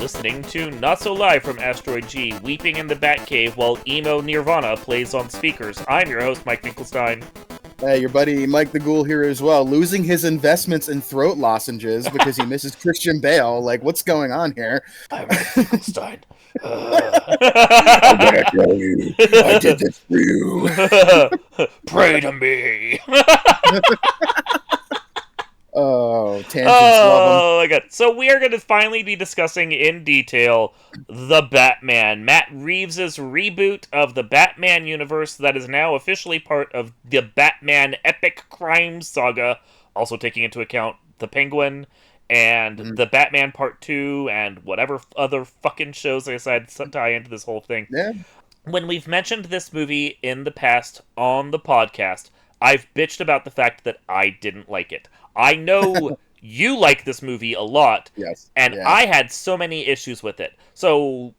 listening to Not So Live from Asteroid G, weeping in the Batcave while emo Nirvana plays on speakers. I'm your host, Mike Finkelstein. Hey, your buddy Mike the Ghoul here as well, losing his investments in throat lozenges because he misses Christian Bale. Like, what's going on here? I'm Mike Finkelstein. I'm gonna tell you, I did this for you. Pray to me. Oh, tangents, love them. Oh my god. So we are going to finally be discussing in detail The Batman, Matt Reeves' reboot of the Batman universe that is now officially part of the Batman epic crime saga, also taking into account The Penguin and The Batman Part 2 and whatever other fucking shows they decided to tie into this whole thing. Yeah. When we've mentioned this movie in the past on the podcast, I've bitched about the fact that I didn't like it. I know you like this movie a lot, Yes. and Yeah. I had so many issues with it. So,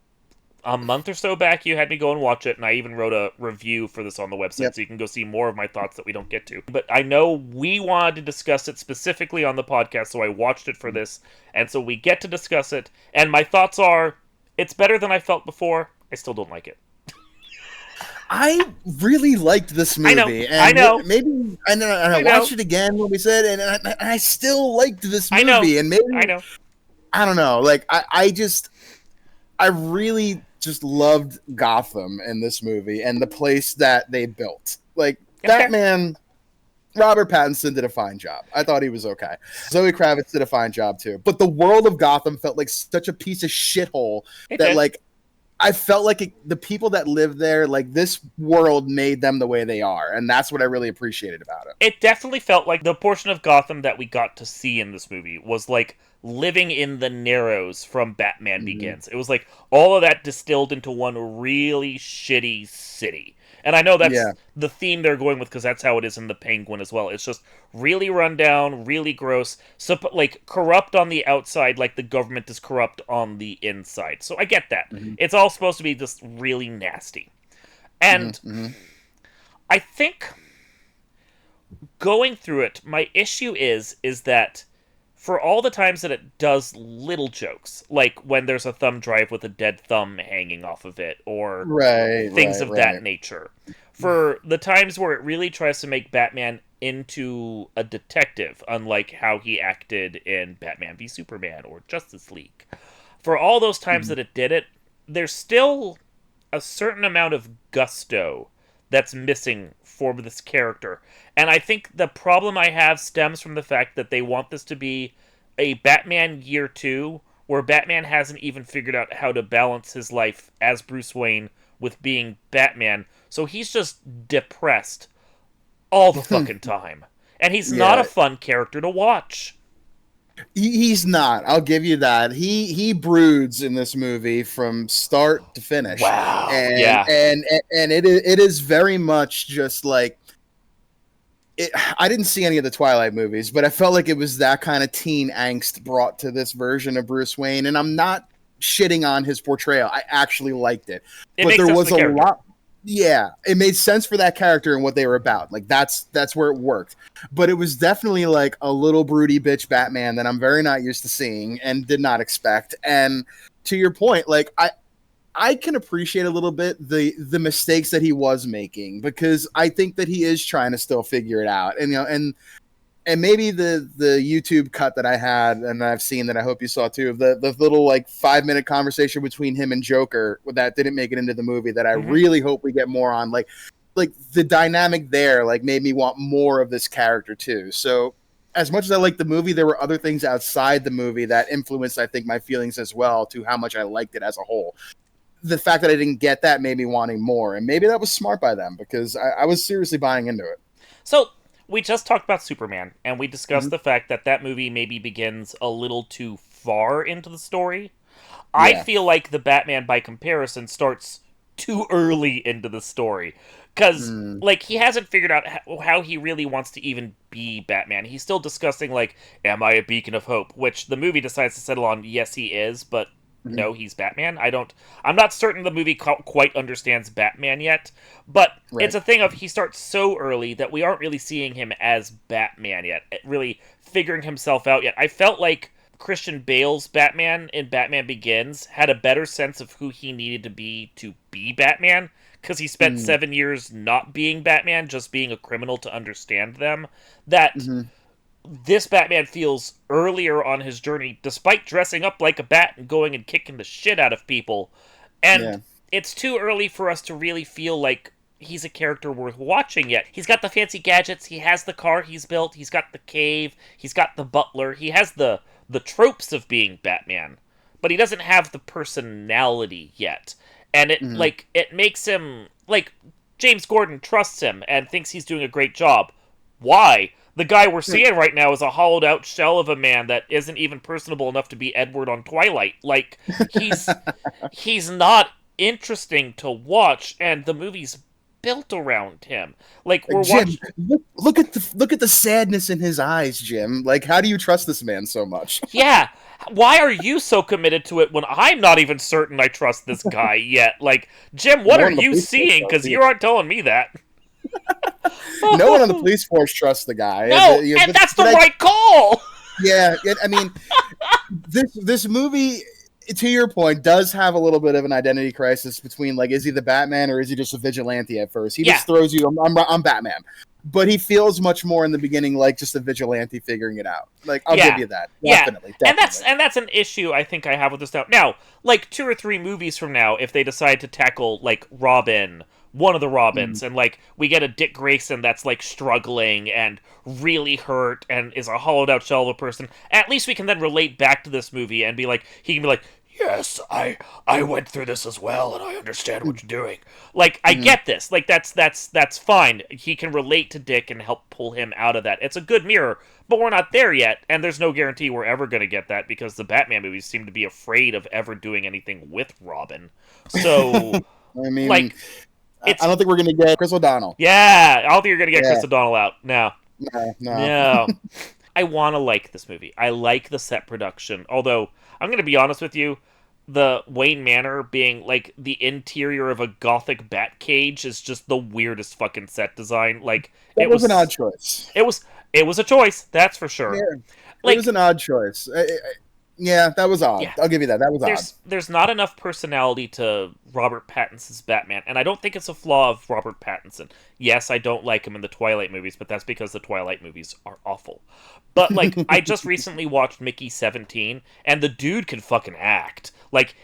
a month or so back, you had me go and watch it, and I even wrote a review for this on the website, so you can go see more of my thoughts that we don't get to. But I know we wanted to discuss it specifically on the podcast, so I watched it for this, and so we get to discuss it, and my thoughts are, it's better than I felt before, I still don't like it. I really liked this movie. I know. Maybe I watched it again when we said, and I still liked this movie. And maybe I know. I don't know. Like I really just loved Gotham in this movie and the place that they built. Like Batman, Robert Pattinson did a fine job. I thought he was okay. Zoe Kravitz did a fine job too. But the world of Gotham felt like such a piece of shithole that like. I felt like the people that live there, like this world made them the way they are. And that's what I really appreciated about it. It definitely felt like the portion of Gotham that we got to see in this movie was like living in the Narrows from Batman Begins. It was like all of that distilled into one really shitty city. And I know that's the theme they're going with because that's how it is in The Penguin as well. It's just really run down, really gross, so like corrupt on the outside like the government is corrupt on the inside. So I get that. It's all supposed to be just really nasty. And I think going through it, my issue is that for all the times that it does little jokes, like when there's a thumb drive with a dead thumb hanging off of it, or things of that nature, for the times where it really tries to make Batman into a detective, unlike how he acted in Batman v Superman or Justice League, for all those times that it did it, there's still a certain amount of gusto that's missing for this character. And I think the problem I have stems from the fact that they want this to be a Batman Year 2, where Batman hasn't even figured out how to balance his life as Bruce Wayne with being Batman, so he's just depressed all the fucking time. And he's not a fun character to watch. He's not. I'll give you that. He broods in this movie from start to finish. Wow. And it is very much just like I didn't see any of the Twilight movies, but I felt like it was that kind of teen angst brought to this version of Bruce Wayne. And I'm not shitting on his portrayal. I actually liked it. But there was a lot. Yeah, it made sense for that character and what they were about. Like that's where it worked. But it was definitely like a little broody bitch Batman that I'm very not used to seeing and did not expect. And to your point, like I can appreciate a little bit the mistakes that he was making, because I think that he is trying to still figure it out. And and maybe the YouTube cut that I had and I've seen that I hope you saw too, of the little like 5-minute conversation between him and Joker that didn't make it into the movie that I really hope we get more on. Like the dynamic there like made me want more of this character too. So as much as I liked the movie, there were other things outside the movie that influenced, I think, my feelings as well to how much I liked it as a whole. The fact that I didn't get that made me wanting more, and maybe that was smart by them because I was seriously buying into it. So we just talked about Superman, and we discussed the fact that that movie maybe begins a little too far into the story. Yeah. I feel like the Batman, by comparison, starts too early into the story. Because, like, he hasn't figured out how he really wants to even be Batman. He's still discussing, like, am I a beacon of hope? Which the movie decides to settle on, yes, he is, but no, he's Batman. I'm not certain the movie quite understands Batman yet, but it's a thing of he starts so early that we aren't really seeing him as Batman yet, really figuring himself out yet. I felt like Christian Bale's Batman in Batman Begins had a better sense of who he needed to be Batman, because he spent 7 years not being Batman, just being a criminal to understand them. That Mm-hmm. this Batman feels earlier on his journey, despite dressing up like a bat and going and kicking the shit out of people. And Yeah. it's too early for us to really feel like he's a character worth watching yet. He's got the fancy gadgets, he has the car he's built, he's got the cave, he's got the butler, he has the tropes of being Batman, but he doesn't have the personality yet. And it makes him like James Gordon trusts him and thinks he's doing a great job. Why? The guy we're seeing right now is a hollowed out shell of a man that isn't even personable enough to be Edward on Twilight. Like he's he's not interesting to watch, and the movie's built around him. Like we're Jim, watching. look at the sadness in his eyes, Jim. Like, how do you trust this man so much? Yeah. Why are you so committed to it when I'm not even certain I trust this guy yet? Like, Jim, what are you seeing? Because you aren't telling me that. No one on the police force trusts the guy. No, and that's the right call. Yeah, I mean, this movie, to your point, does have a little bit of an identity crisis between, like, is he the Batman or is he just a vigilante at first? He just throws you, I'm Batman. But he feels much more in the beginning like just a vigilante figuring it out. Like, I'll give you that. Definitely. And that's an issue I think I have with this now. Now, like 2 or 3 movies from now, if they decide to tackle, like, Robin, one of the Robins, and, like, we get a Dick Grayson that's, like, struggling and really hurt and is a hollowed out shell of a person, at least we can then relate back to this movie and be like, he can be like, yes, I went through this as well, and I understand what you're doing. Like, I get this. Like, that's fine. He can relate to Dick and help pull him out of that. It's a good mirror, but we're not there yet, and there's no guarantee we're ever going to get that because the Batman movies seem to be afraid of ever doing anything with Robin. So, I mean, like, I don't think we're going to get Chris O'Donnell. Yeah, I don't think you're going to get Chris O'Donnell out. No. No. I want to like this movie. I like the set production, although I'm going to be honest with you, the Wayne Manor being like the interior of a gothic bat cage is just the weirdest fucking set design. Like it was an odd choice. It was a choice, that's for sure. Yeah, like, it was an odd choice. Yeah, that was odd. Yeah. I'll give you that. That was odd. There's not enough personality to Robert Pattinson's Batman, and I don't think it's a flaw of Robert Pattinson. Yes, I don't like him in the Twilight movies, but that's because the Twilight movies are awful. But, like, I just recently watched Mickey 17, and the dude can fucking act. Like,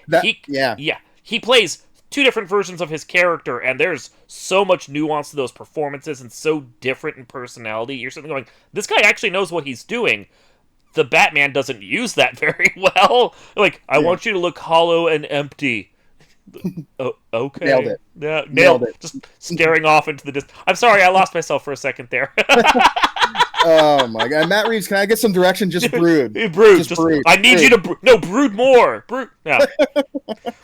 he plays 2 different versions of his character, and there's so much nuance to those performances and so different in personality. You're sitting going, this guy actually knows what he's doing. The Batman doesn't use that very well. Like, I want you to look hollow and empty. Oh, okay. Nailed it. Yeah, nailed it. Just staring off into the distance. I'm sorry, I lost myself for a second there. Oh my god, Matt Reeves, can I get some direction? Just brood. Brood. Just brood. I need you to brood more. Brood. Yeah.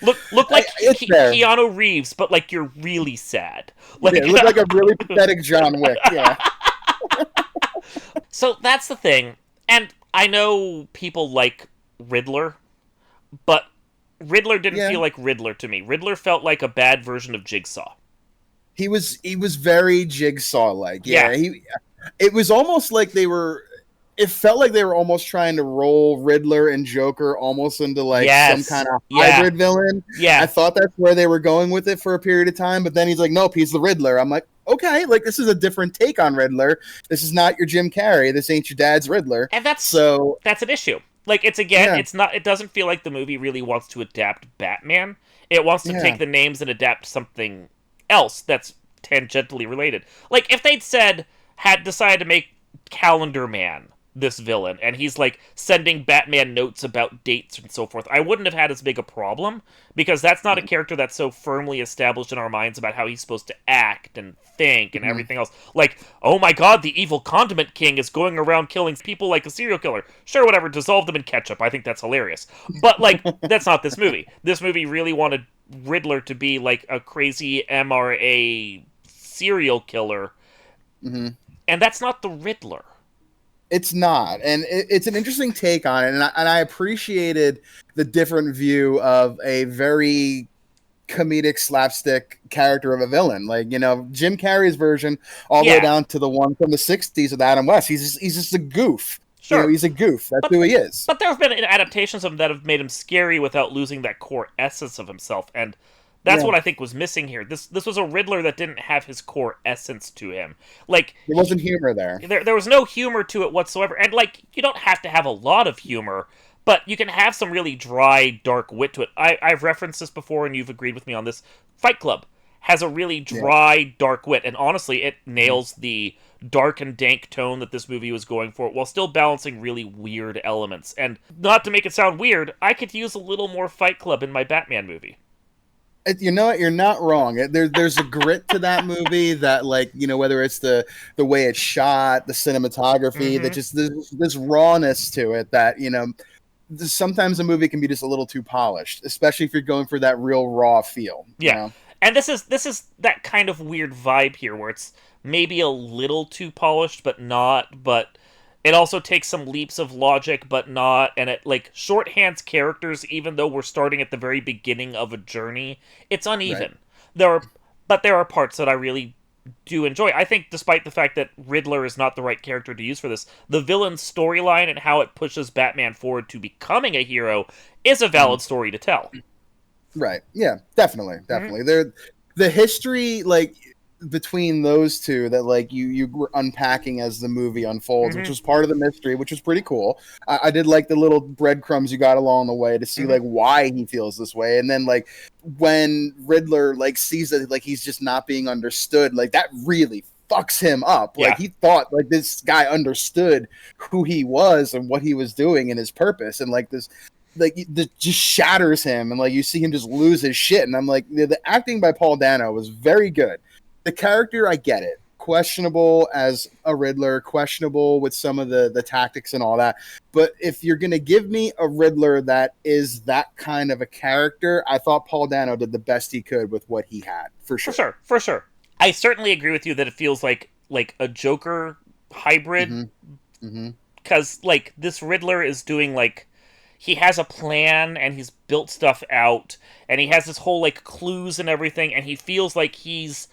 Look like Keanu Reeves, but like you're really sad. Like, yeah, look like a really pathetic John Wick. Yeah. So that's the thing, and I know people like Riddler, but Riddler didn't feel like Riddler to me. Riddler felt like a bad version of Jigsaw. He was very Jigsaw-like. Yeah. It was almost like it felt like they were almost trying to roll Riddler and Joker almost into like some kind of hybrid villain. Yeah. I thought that's where they were going with it for a period of time, but then he's like, nope, he's the Riddler. I'm like, okay, like this is a different take on Riddler. This is not your Jim Carrey. This ain't your dad's Riddler. And that's an issue. Like, it doesn't feel like the movie really wants to adapt Batman. It wants to take the names and adapt something else that's tangentially related. Like, if they'd decided to make Calendar Man this villain, and he's, like, sending Batman notes about dates and so forth, I wouldn't have had as big a problem, because that's not a character that's so firmly established in our minds about how he's supposed to act and think and everything else. Like, oh my god, the evil Condiment King is going around killing people like a serial killer. Sure, whatever, dissolve them in ketchup. I think that's hilarious. But, like, that's not this movie. This movie really wanted Riddler to be, like, a crazy MRA serial killer. And that's not the Riddler. It's not, and it's an interesting take on it, and I appreciated the different view of a very comedic slapstick character of a villain. Like, you know, Jim Carrey's version all the way down to the one from the 60s with Adam West. He's just a goof. Sure. He's a goof. That's But who he is. but there have been adaptations of him that have made him scary without losing that core essence of himself, and that's Yeah, what I think was missing here. This was a Riddler that didn't have his core essence to him. Like there wasn't humor there. there was no humor to it whatsoever. And like you don't have to have a lot of humor, but you can have some really dry, dark wit to it. I've referenced this before, and you've agreed with me on this. Fight Club has a really Yeah. dry, dark wit, and honestly, it nails the dark and dank tone that this movie was going for while still balancing really weird elements. And not to make it sound weird, I could use a little more Fight Club in my Batman movie. You know what? You're not wrong. There's a grit to that movie that, like, whether it's the way it's shot, the cinematography, that just this rawness to it that sometimes a movie can be just a little too polished, especially if you're going for that real raw feel. Yeah. And this is that kind of weird vibe here where it's maybe a little too polished but not, but it also takes some leaps of logic but not, and it like shorthands characters even though we're starting at the very beginning of a journey. It's uneven. Right. There are parts that I really do enjoy. I think despite the fact that Riddler is not the right character to use for this, the villain's storyline and how it pushes Batman forward to becoming a hero is a valid story to tell. Right. Yeah, definitely. Definitely. The history, like, between those two that, like, you were unpacking as the movie unfolds, which was part of the mystery, which was pretty cool. I did like the little breadcrumbs you got along the way to see like why he feels this way. And then, like, when Riddler, like, sees that, like, he's just not being understood, like, that really fucks him up. Like, he thought, like, this guy understood who he was and what he was doing and his purpose, and like this, like, just shatters him, and like you see him just lose his shit. And I'm like, the acting by Paul Dano was very good. The character, I get it, questionable as a Riddler, questionable with some of the tactics and all that, but if you're gonna give me a Riddler that is that kind of a character, I thought Paul Dano did the best he could with what he had, for sure. For sure. I certainly agree with you that it feels like a Joker hybrid, because like this Riddler is doing like, he has a plan and he's built stuff out and he has this whole like clues and everything, and he feels like he's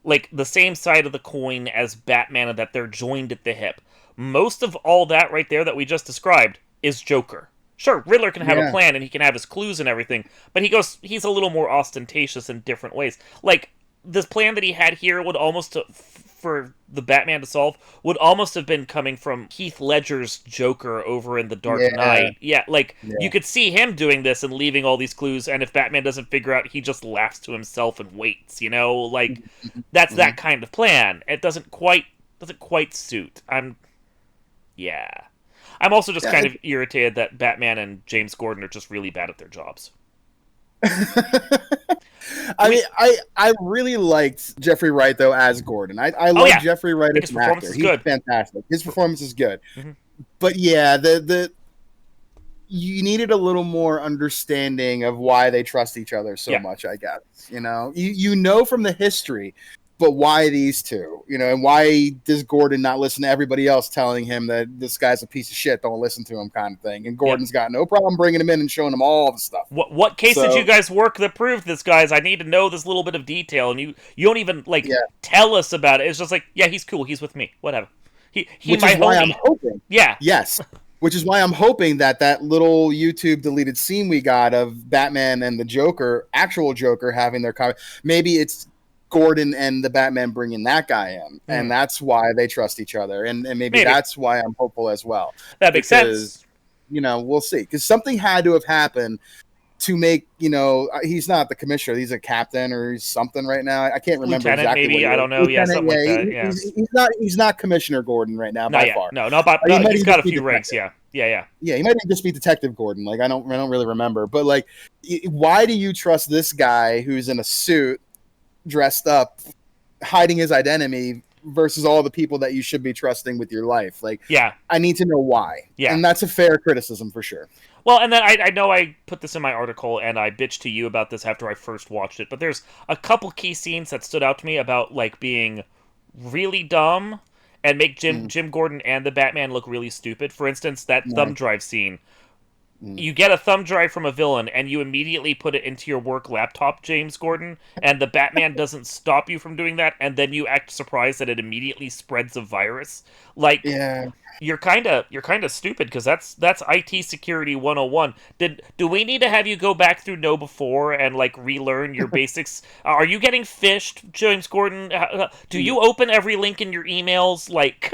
like the same side of the coin as Batman and that they're joined at the hip. Most of all that right there that we just described is Joker. Sure, Riddler can have a plan and he can have his clues and everything, but he's a little more ostentatious in different ways. Like, this plan that he had here would almost, for the Batman to solve, would almost have been coming from Heath Ledger's Joker over in The Dark Knight. Yeah, like, you could see him doing this and leaving all these clues, and if Batman doesn't figure out, he just laughs to himself and waits, Like, that's that kind of plan. It doesn't quite suit. I'm also just kind of irritated that Batman and James Gordon are just really bad at their jobs. I really liked Jeffrey Wright though as Gordon. I love Jeffrey Wright as an actor. He's fantastic. His performance is good. But yeah, you needed a little more understanding of why they trust each other so much, I guess. You know from the history, but why these two? And why does Gordon not listen to everybody else telling him that this guy's a piece of shit, don't listen to him, kind of thing? And Gordon's got no problem bringing him in and showing him all the stuff. What case did you guys work that proved this, guys? I need to know this little bit of detail, and you don't even tell us about it. It's just like, yeah, he's cool, he's with me, whatever. Which is why I'm hoping. Yeah. Yes. Which is why I'm hoping that little YouTube deleted scene we got of Batman and the Joker, actual Joker, having their comment, maybe it's Gordon and the Batman bringing that guy in, and that's why they trust each other, and maybe that's why I'm hopeful as well. That makes sense. We'll see, because something had to have happened to make, he's not the commissioner, he's a captain or something right now. I can't remember Lieutenant, exactly. Maybe I don't know. Yeah, something like that. Yeah, he's not Commissioner Gordon right now by far. No, not by. He's got a few ranks. Yeah. Yeah, he might just be Detective Gordon. Like, I don't really remember. But like, why do you trust this guy who's in a suit, dressed up, hiding his identity, versus all the people that you should be trusting with your life? Like, I need to know why. Yeah, and that's a fair criticism for sure. Well, and then I know I put this in my article, and I bitched to you about this after I first watched it, but there's a couple key scenes that stood out to me about, like, being really dumb and make Jim Gordon and the Batman look really stupid. For instance, that thumb drive scene. You get a thumb drive from a villain and you immediately put it into your work laptop, James Gordon, and the Batman doesn't stop you from doing that, and then you act surprised that it immediately spreads a virus. Like, Yeah. you're kind of stupid, because that's IT security 101. Do we need to have you go back through Know Before and like relearn your basics? Are you getting phished, James Gordon? Do you open every link in your emails? Like,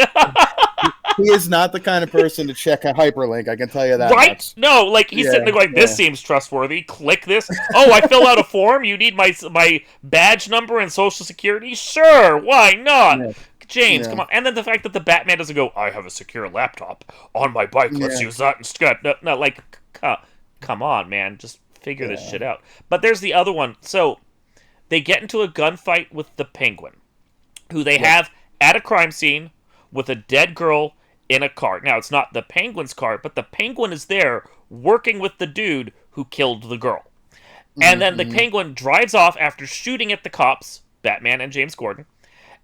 He is not the kind of person to check a hyperlink. I can tell you that. right? Much. No, like he's sitting there going, "This seems trustworthy. Click this. Oh, I fill out a form. You need my badge number and social security. Sure, why not?" Yeah. James, come on. And then the fact that the Batman doesn't go, "I have a secure laptop on my bike. Let's use that instead." No, like, come on, man. Just figure this shit out. But there's the other one. So they get into a gunfight with the Penguin, who they have at a crime scene with a dead girl in a car. Now, it's not the Penguin's car, but the Penguin is there working with the dude who killed the girl. And then the Penguin drives off after shooting at the cops, Batman and James Gordon,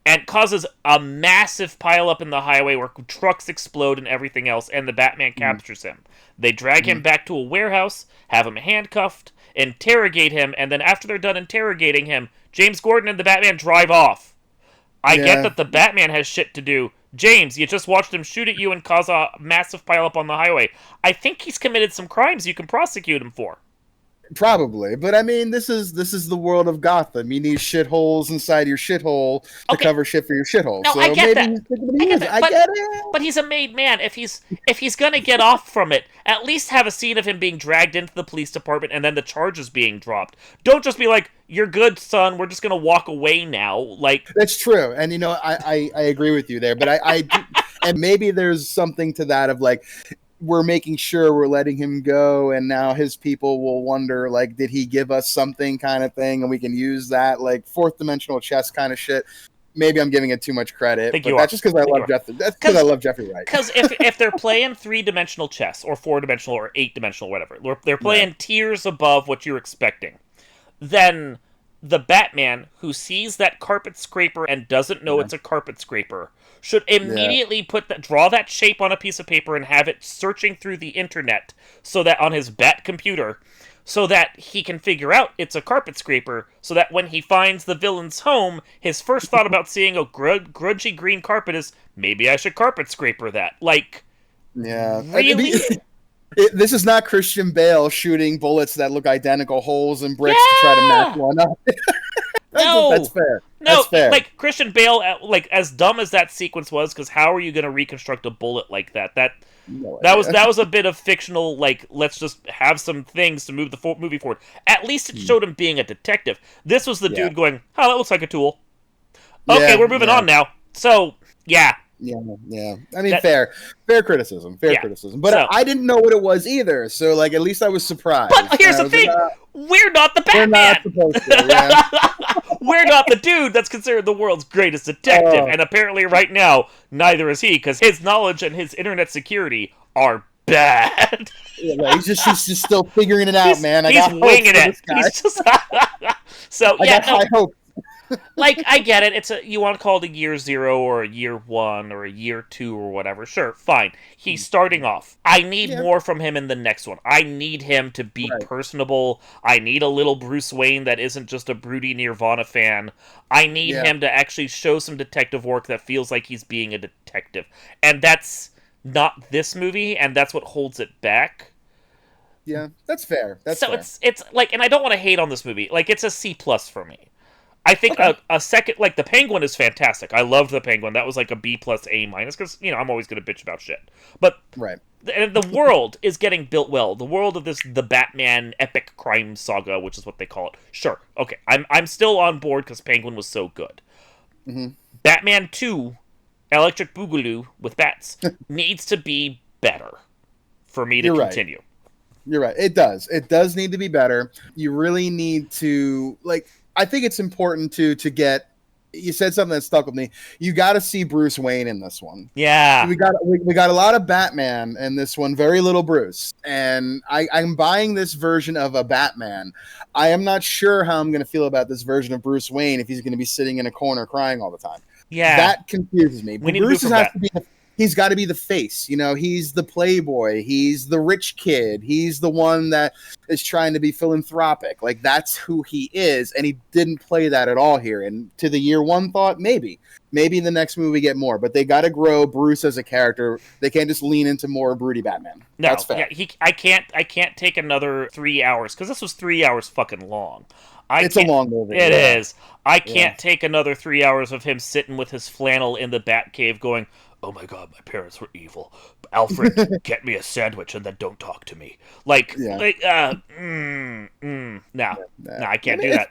and causes a massive pileup in the highway where trucks explode and everything else, and the Batman captures him. They drag him back to a warehouse, have him handcuffed, interrogate him, and then after they're done interrogating him, James Gordon and the Batman drive off. I get that the Batman has shit to do. James, you just watched him shoot at you and cause a massive pileup on the highway. I think he's committed some crimes you can prosecute him for. Probably, but I mean, this is the world of Gotham. You need shitholes inside your shithole to cover shit for your shithole. No, so I get that. I get it. But he's a made man. If he's gonna get off from it, at least have a scene of him being dragged into the police department and then the charges being dropped. Don't just be like, "You're good, son. We're just gonna walk away now." Like, that's true, and you know, I agree with you there. But I do, and maybe there's something to that of like, we're making sure we're letting him go, and now his people will wonder, like, did he give us something, kind of thing, and we can use that, like, fourth dimensional chess kind of shit. Maybe I'm giving it too much credit, but that's just because I love Jeffrey. That's because I love Jeffrey Wright. Because if they're playing 3-dimensional chess or 4-dimensional or 8-dimensional, whatever, they're playing tiers above what you're expecting, then the Batman, who sees that carpet scraper and doesn't know it's a carpet scraper, should immediately draw that shape on a piece of paper and have it searching through the internet, so that on his Bat computer, so that he can figure out it's a carpet scraper, so that when he finds the villain's home, his first thought about seeing a grudgy green carpet is, maybe I should carpet scraper that. Like, really? This is not Christian Bale shooting bullets that look identical holes in bricks to try to match one up. That's fair. No, that's fair. Like, Christian Bale, like, as dumb as that sequence was, because how are you going to reconstruct a bullet like that? That was a bit of fictional, like, let's just have some things to move the movie forward. At least it showed him being a detective. This was the dude going, "Oh, that looks like a tool. Okay, we're moving on now." So, yeah. Yeah. I mean, fair criticism. Criticism. But I didn't know what it was either. So, like, at least I was surprised. But here's the thing: we're not the Batman. We're not supposed to. We're not the dude that's considered the world's greatest detective, and apparently, right now, neither is he, because his knowledge and his internet security are bad. He's just still figuring it out, man. He's winging it. He's just so I got high hope. Like, I get it. You want to call it a year 0 or a year 1 or a year 2 or whatever. Sure, fine. He's starting off. I need more from him in the next one. I need him to be personable. I need a little Bruce Wayne that isn't just a broody Nirvana fan. I need him to actually show some detective work that feels like he's being a detective. And that's not this movie, and that's what holds it back. Yeah, that's fair. That's so fair. It's like, and I don't want to hate on this movie. Like, it's a C+ for me. I think a second, like, the Penguin is fantastic. I loved the Penguin. That was like a B+ A-, because, you know, I'm always going to bitch about shit. But the world is getting built well. The world of the Batman epic crime saga, which is what they call it. Sure, okay, I'm still on board because Penguin was so good. Batman 2, Electric Boogaloo with bats, needs to be better for me to continue. You're right. It does. It does need to be better. You really need to, like, I think it's important to get. You said something that stuck with me. You got to see Bruce Wayne in this one. Yeah, we got a lot of Batman in this one, very little Bruce. And I'm buying this version of a Batman. I am not sure how I'm going to feel about this version of Bruce Wayne if he's going to be sitting in a corner crying all the time. Yeah, that confuses me. We need Bruce has to be. he's got to be the face. You know, he's the playboy. He's the rich kid. He's the one that is trying to be philanthropic. Like, that's who he is, and he didn't play that at all here. And to the year one thought, maybe in the next movie we get more, but they got to grow Bruce as a character. They can't just lean into more broody Batman. No, that's fair. Yeah, I can't take another 3 hours because this was 3 hours fucking long. It's a long movie. It is. I can't take another 3 hours of him sitting with his flannel in the Batcave going, "Oh my god, my parents were evil. Alfred, get me a sandwich and then don't talk to me." No, I can't do that.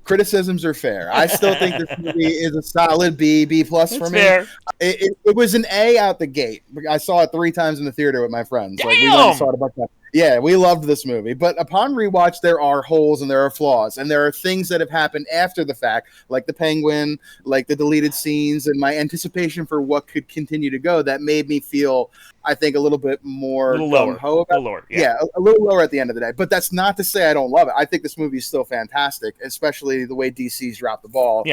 Criticisms are fair. I still think this movie is a solid B plus for me. Fair. It was an A out the gate. I saw it 3 times in the theater with my friends. Damn! Like, we went and saw it a bunch of times. Yeah, we loved this movie. But upon rewatch, there are holes and there are flaws. And there are things that have happened after the fact, like the Penguin, like the deleted scenes, and my anticipation for what could continue to go that made me feel, I think, a little bit more a little lower. Yeah, a little lower at the end of the day. But that's not to say I don't love it. I think this movie is still fantastic, especially the way DC's dropped the ball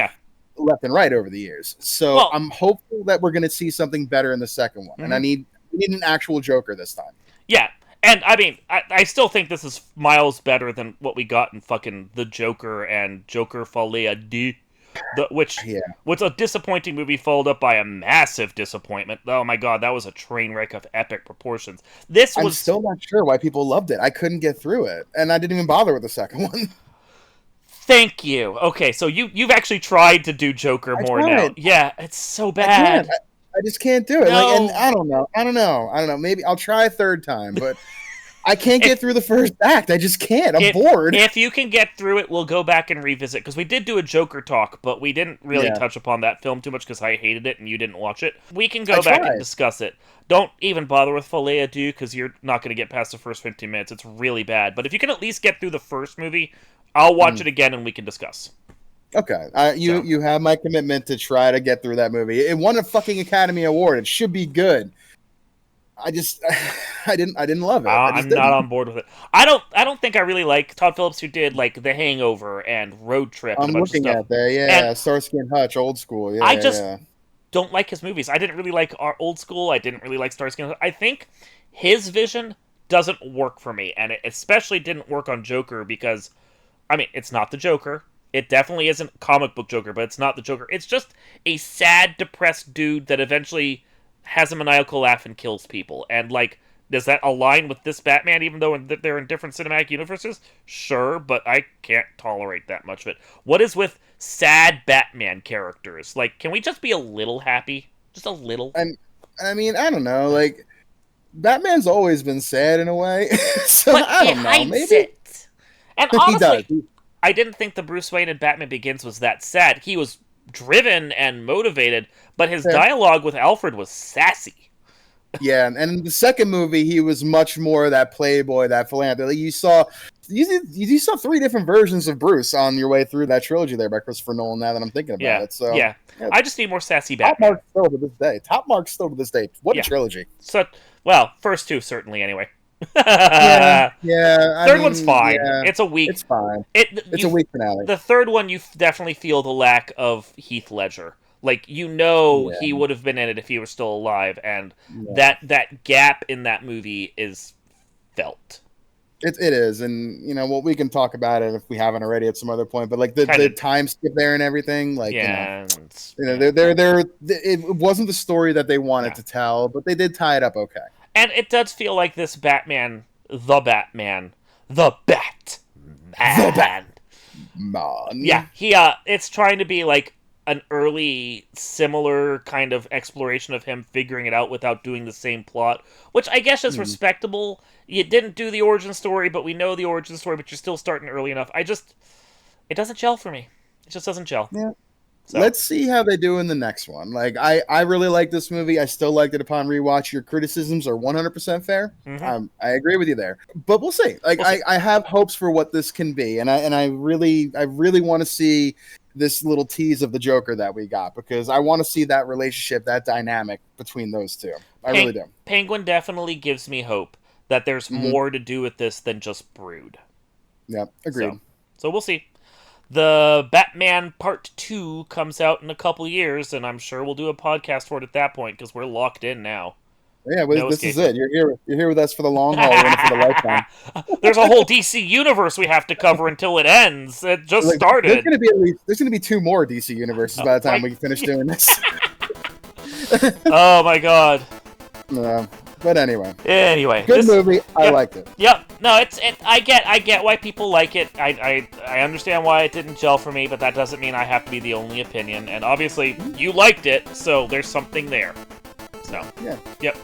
left and right over the years. So I'm hopeful that we're going to see something better in the second one. And we need an actual Joker this time. Yeah. And, I mean, I still think this is miles better than what we got in fucking The Joker and Joker Folie D. Which was a disappointing movie followed up by a massive disappointment. Oh my god, that was a train wreck of epic proportions. I'm still not sure why people loved it. I couldn't get through it. And I didn't even bother with the second one. Thank you. Okay, so you've actually tried to do Joker more now. Yeah, it's so bad. I just can't do it. No. Like, and I don't know. Maybe I'll try a third time, but I can't get through the first act. I just can't. I'm bored. If you can get through it, we'll go back and revisit, because we did do a Joker talk, but we didn't really touch upon that film too much because I hated it and you didn't watch it. We can go back and discuss it. Don't even bother with Folie à Deux because you're not going to get past the first 15 minutes. It's really bad. But if you can at least get through the first movie, I'll watch it again and we can discuss. Okay, you have my commitment to try to get through that movie. It won a fucking Academy Award. It should be good. I didn't love it. I'm not on board with it. I don't think I really like Todd Phillips, who did like The Hangover and Road Trip. I'm and a bunch looking of stuff. At there, Starsky and Hutch, old school. Yeah, I just don't like his movies. I didn't really like our old school. I didn't really like Starsky and Hutch. I think his vision doesn't work for me, and it especially didn't work on Joker because, I mean, it's not the Joker. It definitely isn't comic book Joker, but it's not the Joker. It's just a sad, depressed dude that eventually has a maniacal laugh and kills people. And, like, does that align with this Batman, even though they're in different cinematic universes? Sure, but I can't tolerate that much of it. What is with sad Batman characters? Like, can we just be a little happy? Just a little? And I mean, I don't know. Like, Batman's always been sad in a way. So but I don't know. Maybe it. And honestly, he does. I didn't think the Bruce Wayne in Batman Begins was that sad. He was driven and motivated, but his dialogue with Alfred was sassy. Yeah, and in the second movie, he was much more that playboy, that philanthropist. You saw 3 different versions of Bruce on your way through that trilogy there by Christopher Nolan. Now that I'm thinking about it, so yeah, I just need more sassy Batman. Top mark still to this day. What a trilogy! So, well, first 2 certainly anyway. yeah. Third one's fine. Yeah, it's a weak. It's fine. It's a weak finale. The third one, you definitely feel the lack of Heath Ledger. Like, he would have been in it if he were still alive, and that gap in that movie is felt. It is, and we can talk about it if we haven't already at some other point. But like the time skip there and everything, like it wasn't the story that they wanted to tell, but they did tie it up okay. And it does feel like this Batman, the Batman. Yeah, it's trying to be like an early, similar kind of exploration of him figuring it out without doing the same plot, which I guess is respectable. You didn't do the origin story, but we know the origin story, but you're still starting early enough. It doesn't gel for me. It just doesn't gel. Yeah. So. Let's see how they do in the next one. Like, I really like this movie. I still liked it upon rewatch. Your criticisms are 100% fair. Mm-hmm. I agree with you there. But we'll see. Like, I have hopes for what this can be, and I really want to see this little tease of the Joker that we got, because I want to see that relationship, that dynamic between those two. I really do. Penguin definitely gives me hope that there's more to do with this than just Brood. Yeah, agreed. So we'll see. The Batman Part 2 comes out in a couple years, and I'm sure we'll do a podcast for it at that point, because we're locked in now. Yeah, well, this is it. You're here with us for the long haul. You're in it for the lifetime. There's a whole DC universe we have to cover until it ends. It just started. There's gonna be 2 more DC universes by the time we finish doing this. Oh my god. But anyway. Good movie. I liked it. Yep. No, I get why people like it. I understand why it didn't gel for me, but that doesn't mean I have to be the only opinion. And obviously, you liked it, so there's something there. So, yeah. Yep.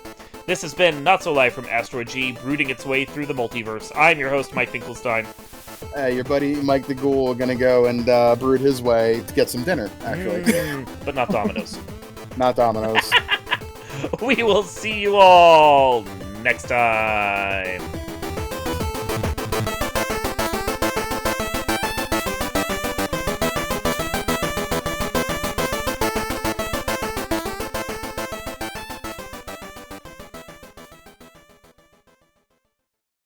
This has been Not So Live from Asteroid G, brooding its way through the multiverse. I'm your host, Mike Finkelstein. Your buddy Mike the Ghoul gonna go and brood his way to get some dinner, actually. But not Domino's. Not Domino's. We will see you all next time.